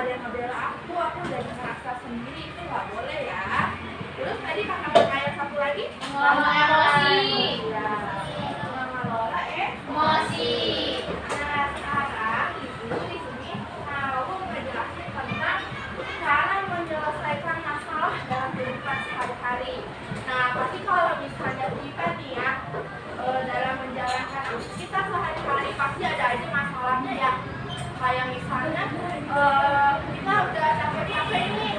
kalian ngebela aku udah ngerasa sendiri, itu nggak boleh ya. Terus tadi kata-kata yang satu lagi, Mama emosi. Ya, Mama Lola Emosi. Nah, sekarang Ibu di sini mau ngejelasin tentang cara menyelesaikan masalah dalam kehidupan sehari-hari. Nah, pasti kalau misalnya kita nih ya, dalam menjalankan kita sehari-hari pasti ada aja masalahnya ya. Kayak misalnya kita udah capek-capek ini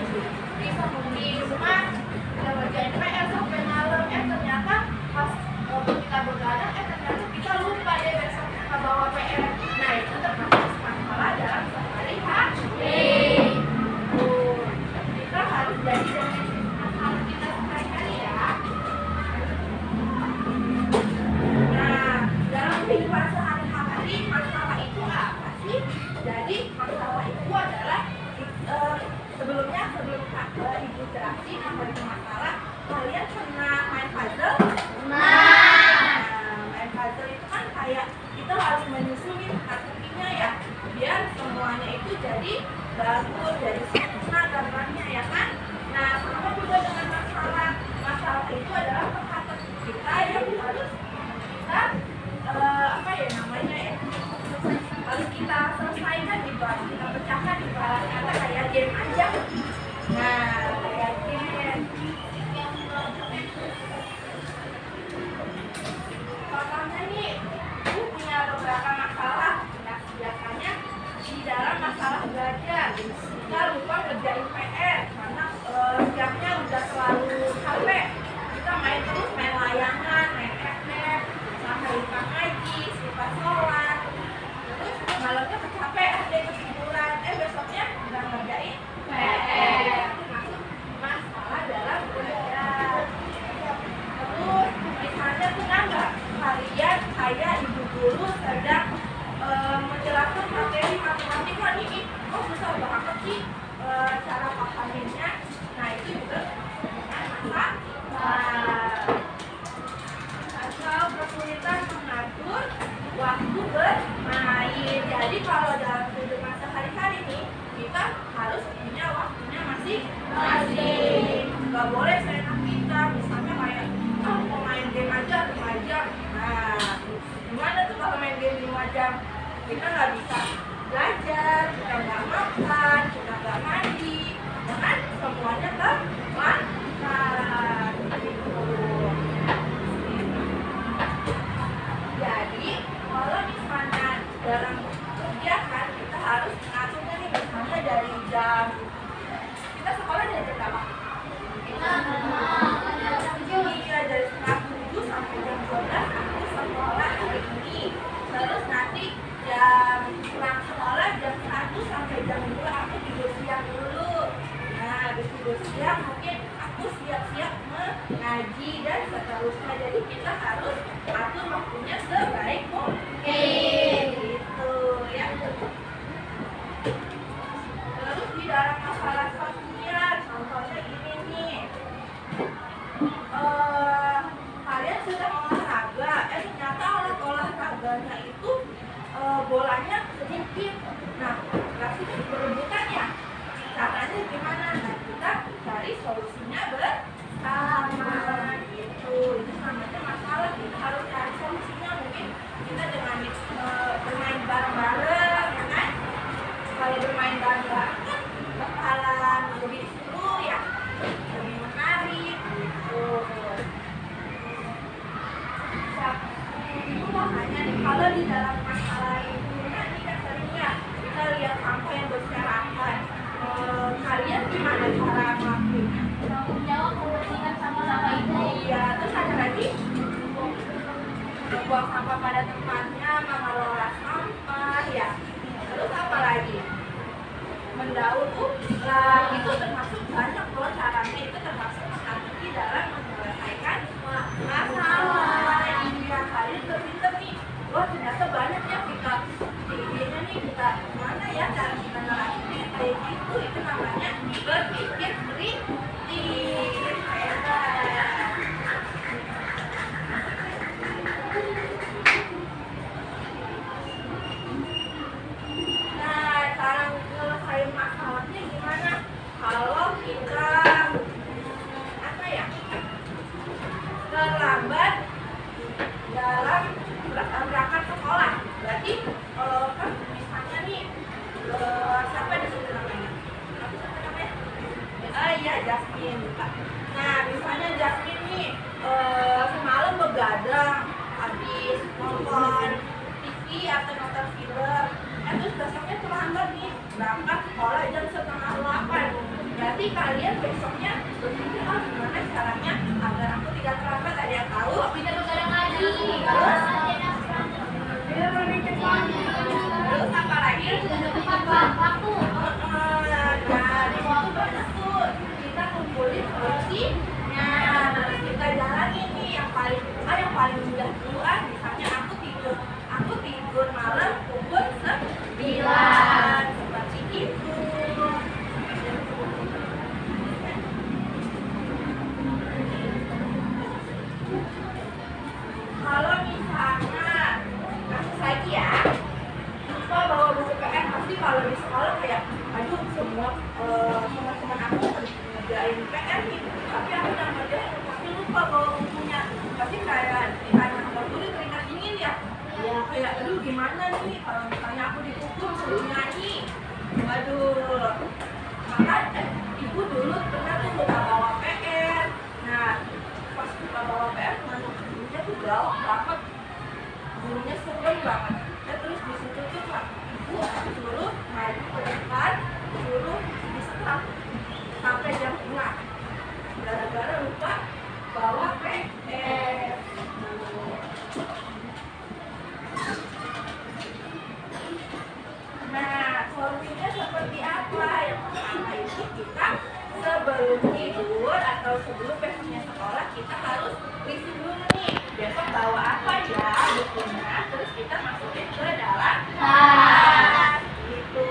bisa di rumah kita ngerjain PR sampai malam, ternyata pas kita begadang ternyata kita lupa deh besok kita bawa PR. Nah, itu termasuk masalah dalam sehari-hari. Kita harus jadi masalah kita sehari-hari ya. Nah, dalam kehidupan sehari-hari masalah itu apa sih? Jadi masalah itu adalah sebelum Ibu jelasin apa itu masalah, kalian pernah main puzzle? Main puzzle itu kan kayak kita harus menyusunin teka-tekinya ya, biar semuanya itu jadi bagus, jadi sempurna gambarnya ya kan? Nah, sama juga dengan masalah. Masalah itu adalah teka-teki kita yang harus kita harus kita selesaikan gitu, harus kita pecahkan gitu, kata kayak game aja. Nah, kayak game. Contohnya nih, aku punya beberapa masalah. Nah, biasanya di dalam masalah belajar kita lupa ngerjain PR karena siapnya udah selalu capek. Kita main terus, main layangan, main FF, sampai lupa ngaji, lupa sholat. Terus malamnya kecapean deh ketiduran, besoknya udah ngerjain PR. Masuk masalah dalam belajar. Terus misalnya pernah nggak kalian kayak ibu guru sedang menjelaskan materi matematika nih, kok susah banget sih cara pahaminnya. Nah, itu juga dengan masalah. Atau kesulitan mengatur waktu bermain. Jadi kalau dalam kehidupan sehari-hari nih, kita harus punya waktunya masing-masing. Gak boleh seenak kita, misalnya kayak mau main game aja 5 jam. Nah, gimana tuh kalau main game 5 jam? Kita nggak bisa belajar, kita nggak makan, kita nggak mandi, dan semuanya terlantar gitu. Jadi kalau misalnya dalam kegiatan kita harus ngaturnya nih, misalnya dari jam kita sekolah dari jam berapa? Iya, dari setengah 7 sampai jam 12 aku sekolah hari ini. Terus nanti jam pulang sekolah jam 1 sampai jam 2 aku tidur siang dulu. Nah, habis tidur siang mungkin aku siap-siap mengaji dan seterusnya. Jadi kita harus atur waktunya sebaik mungkin gitu ya. Terus di dalam masalah sosial, contohnya gini nih, kalian sudah olahraga, ternyata alat olahraganya itu bolanya sedikit. Nah, kasih berebutan ya. Caranya gimana? Nah, kita cari solusinya bersama gitu. Itu namanya masalah, kita harus cari solusinya. Mungkin kita dengan bermain bareng-bareng ya kan? Kalau bermain bareng-bareng kan bakalan lebih seru ya, lebih menarik gitu. Itu makanya nih, kalau di dalam masalah itu nanti kan seringnya kita lihat sampah yang berserakan. Kalian gimana cara ngelakuinnya? Tanggung jawab membersihkan sampah-sampah itu. Iya, terus ada lagi membuang sampah pada tempatnya, mengelola sampah ya. Terus apa lagi? Mendaur ulang, itu termasuk banyak loh caranya, itu termasuk strategi dalam menyelesaikan masalah. Iya, kalian pinter nih. Wah, ternyata banyak ya kita idenya nih, kita gimana ya cara kita ngelakuin kayak gitu. Itu namanya berpikir kritis. Hebat. Nah, cara menyelesaikan masalah ya Jasmine. Nah, misalnya Jasmine nih semalam begadang habis nonton TV atau nonton film, terus besoknya terlambat nih berangkat sekolah jam 7:30. Berarti kalian besoknya berpikir gimana caranya agar aku tidak terlambat, ada yang tahu? Kita begadang lagi. Terus? Terus apa lagi? Tepat waktu. Nah, di situ banyak tuh kita kumpulin solusinya, terus kita jalanin nih yang paling mudah dulu misalnya aku tidur malam pukul 9 seperti itu. Kalau misalnya kasus lagi ya, lupa bawa buku PR, pasti kalau di sekolah kayak aduh semua teman-teman aku ngerjain PR nih, tapi aku udah ngerjain tapi lupa bawa bukunya, pasti kayak ditanya sama guru keringat dingin ya. Ya kayak aduh gimana nih kalau misalnya aku dipukul suruh nyanyi, waduh. Maka ibu dulu pernah tuh lupa bawa PR. Nah pas lupa bawa PR mana gurunya tuh galak banget, gurunya serem banget. Terus di situ tuh ibu suruh maju ke depan, suruh disekap sampai jam 6 gara-gara lupa bawa PR. Nah, solusinya seperti apa? Yang pertama itu kita sebelum tidur atau sebelum besoknya sekolah kita harus list dulu nih besok bawa apa ya bukunya, terus kita masukin ke dalam tas gitu.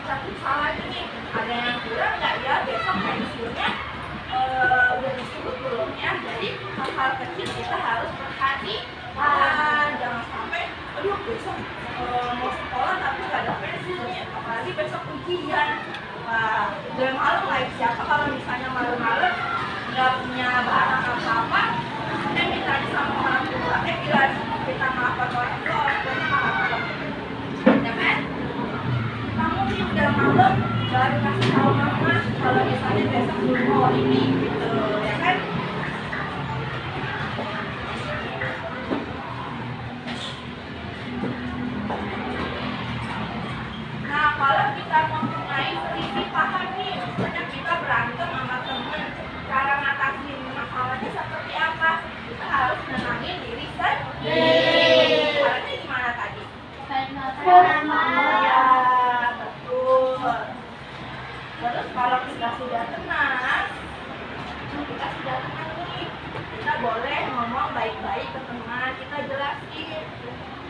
Tapi salah ini ada yang kurang nggak ya, besok pensilnya udah disebut belum ya, jadi hal-hal kecil kita harus perhatikan, jangan sampai aduh besok mau sekolah tapi nggak ada pensilnya, apalagi besok ujian. Wah, udah malam lagi, siapa kalau misalnya malam-malam nggak punya barang apa-apa, ditanya sama orang tua, bilang kita maafkan orang tua, orang tuanya marah-marah. Ya kan? Kamu nih udah malam baru kasih tahu mama kalau misalnya besok belum mau ini gitu, ya kan? Nah, kalau kita mempunyai selisih paham nih, misalnya kita berantem sama temen, cara ngatasin masalahnya seperti apa? Kita harus nenangin diri sendiri. Caranya gimana tadi? Ya, betul. Terus kalau kita sudah tenang nih, kita boleh ngomong baik-baik ke teman, kita jelasin.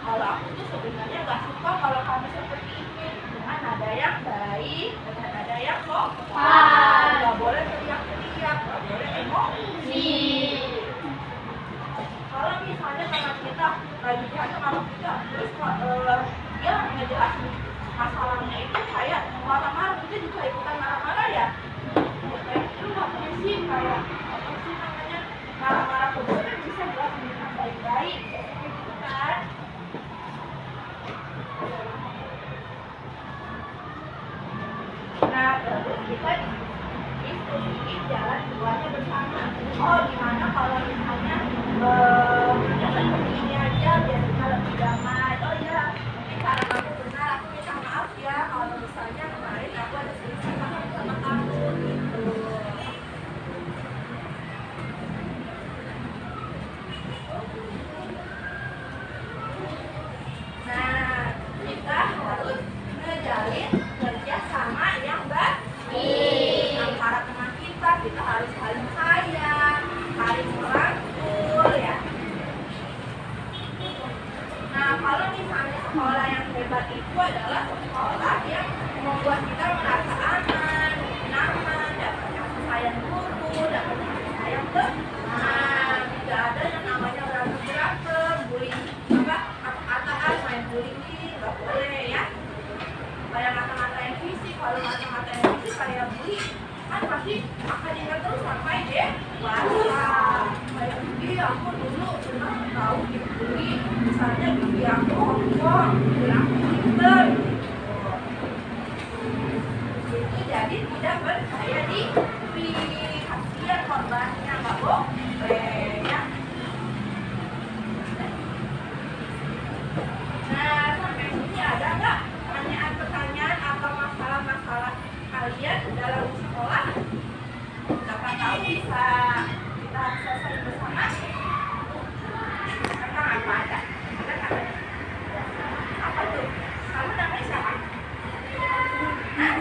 Kalau aku tuh sebenarnya gak suka kalau kamu seperti ini, dengan nada yang baik, dengan nada yang sopan. Gak boleh teriak-teriak, gak boleh emosi. Kalau misalnya teman kita lagi berantem sama kita, terus dia ngejelasin masalahnya itu kayak marah-marah, kita juga ikutan marah-marah ya. Itu gak punya sih, kayak apa sih namanya, marah-marah ke gue kan bisa jelasin dengan baik-baik, gitu kan. Nah, terus kita diskusiin jalan keluarnya bersama. Oh, gimana kalau misalnya ya seperti ini aja biar kita lebih damai. Oh iya, mungkin cara kamu benar, aku minta maaf ya kalau misalnya kemarin aku ada selisih paham sama kamu gitu. Nah, kita harus ngejalin kerjasama yang baik antara teman kita harus saling sayang, saling merangkul ya. Nah, kalau misalnya sekolah yang hebat itu adalah sekolah yang membuat kita merasa aman, nyaman, dapat kasih sayang guru, dapat kasih sayang teman, tidak ada yang namanya berantem, bullying, kata-kataan, main bullying ini nggak boleh ya. Kayak mata-matain fisik, kalau mata-matain fisik kayak bully kan pasti akan ingat terus sampai dewasa. Kayak gini aku dulu pernah tahu dibully, misalnya gigi aku ompong, aku pinter gitu. Itu jadi tidak percaya diri. korbannya nggak boleh ya. Nah, sampai sini ada nggak pertanyaan-pertanyaan atau masalah-masalah kalian dalam sekolah? Siapa tahu bisa kita selesai bersama. Tentang apa ada? Ada nggak? Apa tuh? Kamu namanya siapa? Hah?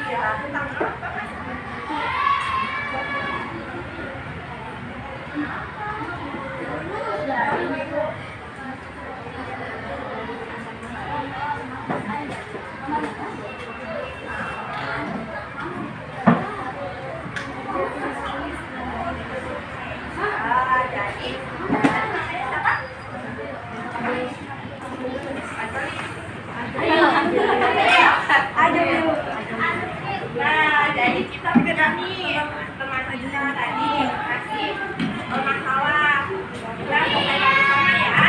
Iya, tentang apa mas? Jadi namanya siapa? Ayo dulu. Nah, jadi kita sudah nih teman kita tadi kasih masalah yang selesai bersama ya.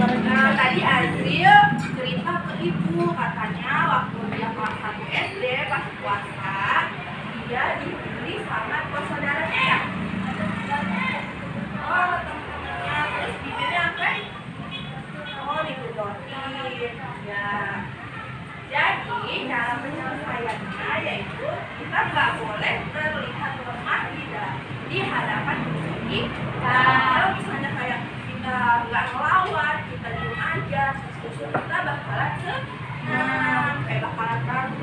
Nah, tadi Azril cerita ke ibu katanya waktu dia kelas 1 SD pas puasa dia dibeli sama dua saudaranya ya. Oh, teman-temannya terus bibirnya apa? Oh, digedotin ya. Jadi cara penyelesaiannya yaitu kita nggak boleh terlihat lemah di hadapan musuh kita. Kalau misalnya kayak kita nggak ngelawan, kita diem aja, musuh kita bakalan senang, kayak bakalan ragu